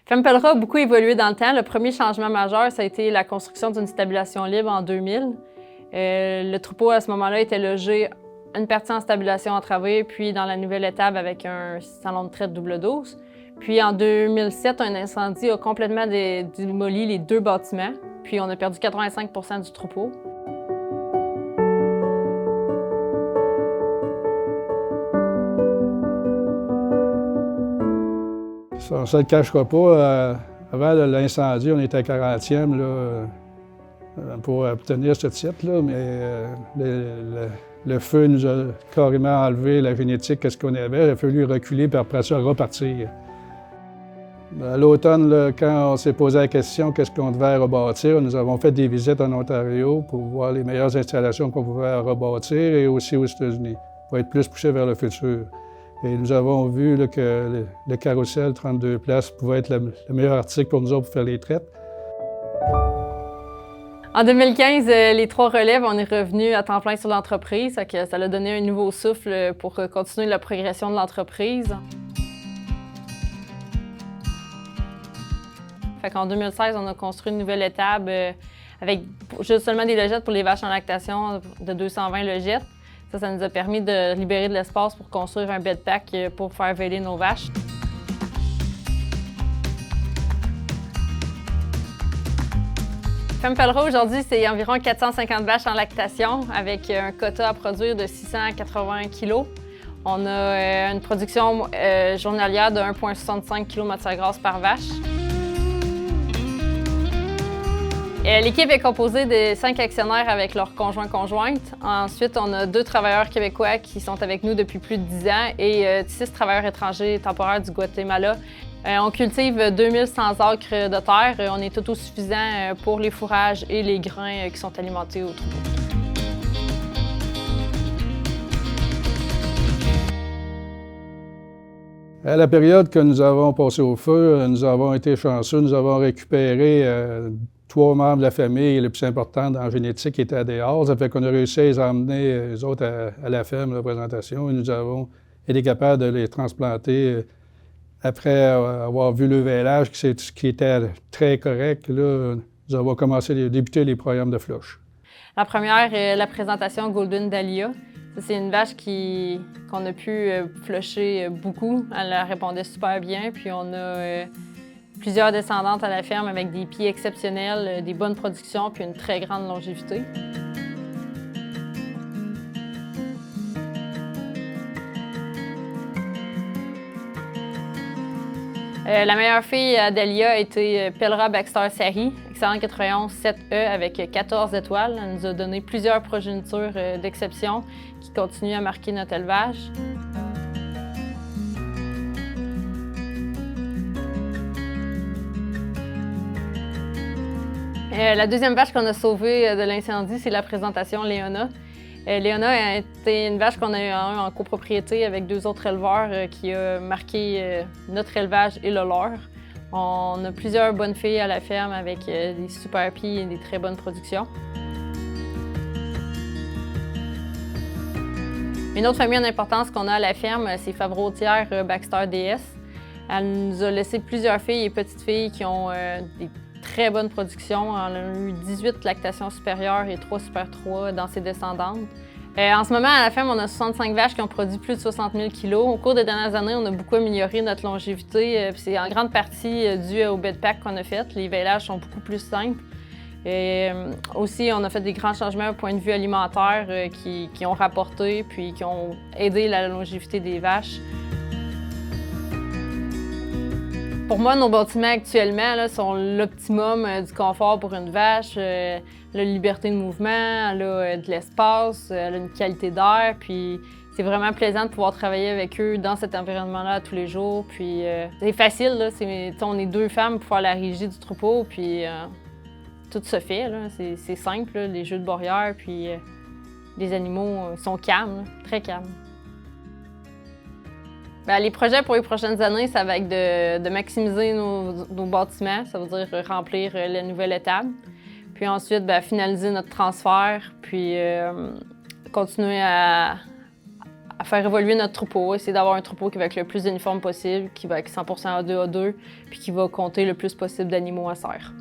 Ferme Pelleras a beaucoup évolué dans le temps. Le premier changement majeur, ça a été la construction d'une stabulation libre en 2000. Le troupeau, à ce moment-là, était logé une partie en stabulation entravée, puis dans la nouvelle étable avec un salon de traite double dose. Puis en 2007, un incendie a complètement démoli les deux bâtiments, puis on a perdu 85 % du troupeau. On ne se le cachera pas, avant l'incendie, on était à 40e là, pour obtenir ce titre-là, mais le feu nous a carrément enlevé la génétique, qu'est-ce qu'on avait. Il a fallu reculer puis après ça repartir. À l'automne, là, quand on s'est posé la question qu'est-ce qu'on devait rebâtir, nous avons fait des visites en Ontario pour voir les meilleures installations qu'on pouvait rebâtir et aussi aux États-Unis, pour être plus poussé vers le futur. Et nous avons vu là, que le carrousel 32 places pouvait être le meilleur article pour nous autres pour faire les traites. En 2015, les 3 relèves, on est revenu à temps plein sur l'entreprise. Ça a donné un nouveau souffle pour continuer la progression de l'entreprise. En 2016, on a construit une nouvelle étable avec juste seulement des logettes pour les vaches en lactation de 220 logettes. Ça nous a permis de libérer de l'espace pour construire un bed pack pour faire véler nos vaches. Ferme Pelleras, aujourd'hui, c'est environ 450 vaches en lactation avec un quota à produire de 680 kg. On a une production journalière de 1,65 kg de matière grasse par vache. L'équipe est composée de 5 actionnaires avec leurs conjoints-conjointes. Ensuite, on a 2 travailleurs québécois qui sont avec nous depuis plus de 10 ans et 6 travailleurs étrangers temporaires du Guatemala. On cultive 2100 acres de terre. On est autosuffisant pour les fourrages et les grains qui sont alimentés au troupeau. À la période que nous avons passée au feu, nous avons été chanceux. Nous avons récupéré 3 membres de la famille les plus importants dans la génétique qui étaient à dehors. Ça fait qu'on a réussi à les emmener, les autres, à la ferme de présentation. Et nous avons été capables de les transplanter après avoir vu le vêlage qui était très correct. Là, nous avons débuté les programmes de floche. La première, la présentation Golden Dahlia. C'est une vache qu'on a pu flocher beaucoup. Elle répondait super bien. Puis on a plusieurs descendantes à la ferme avec des pieds exceptionnels, des bonnes productions puis une très grande longévité. La meilleure fille à Dahlia a été Pelleras Baxter Sari, excellente 91 7E avec 14 étoiles. Elle nous a donné plusieurs progénitures d'exception qui continuent à marquer notre élevage. La deuxième vache qu'on a sauvée de l'incendie, c'est la présentation Léona. Léona a été une vache qu'on a eue en copropriété avec 2 autres éleveurs qui a marqué notre élevage et le leur. On a plusieurs bonnes filles à la ferme avec des super pieds et des très bonnes productions. Une autre famille en importance qu'on a à la ferme, c'est Favreautière Baxter DS. Elle nous a laissé plusieurs filles et petites filles qui ont des très bonne production. On a eu 18 lactations supérieures et 3 Super 3 dans ses descendantes. En ce moment, à la ferme, on a 65 vaches qui ont produit plus de 60 000 kg. Au cours des dernières années, on a beaucoup amélioré notre longévité. C'est en grande partie dû au bed pack qu'on a fait. Les veilages sont beaucoup plus simples. Et aussi, on a fait des grands changements au point de vue alimentaire qui ont rapporté puis qui ont aidé la longévité des vaches. Pour moi, nos bâtiments actuellement là, sont l'optimum du confort pour une vache. La liberté de mouvement, elle a de l'espace, elle a une qualité d'air. Puis c'est vraiment plaisant de pouvoir travailler avec eux dans cet environnement-là tous les jours. Puis c'est facile, là, on est 2 femmes pour faire la régie du troupeau. Puis tout se fait, c'est simple, là, les jeux de barrière. Puis les animaux sont calmes, là, très calmes. Bien, les projets pour les prochaines années, ça va être de maximiser nos bâtiments, ça veut dire remplir la nouvelle étable. Puis ensuite, bien, finaliser notre transfert, puis continuer à à faire évoluer notre troupeau, essayer d'avoir un troupeau qui va être le plus uniforme possible, qui va être 100% A2A2, puis qui va compter le plus possible d'animaux à serre.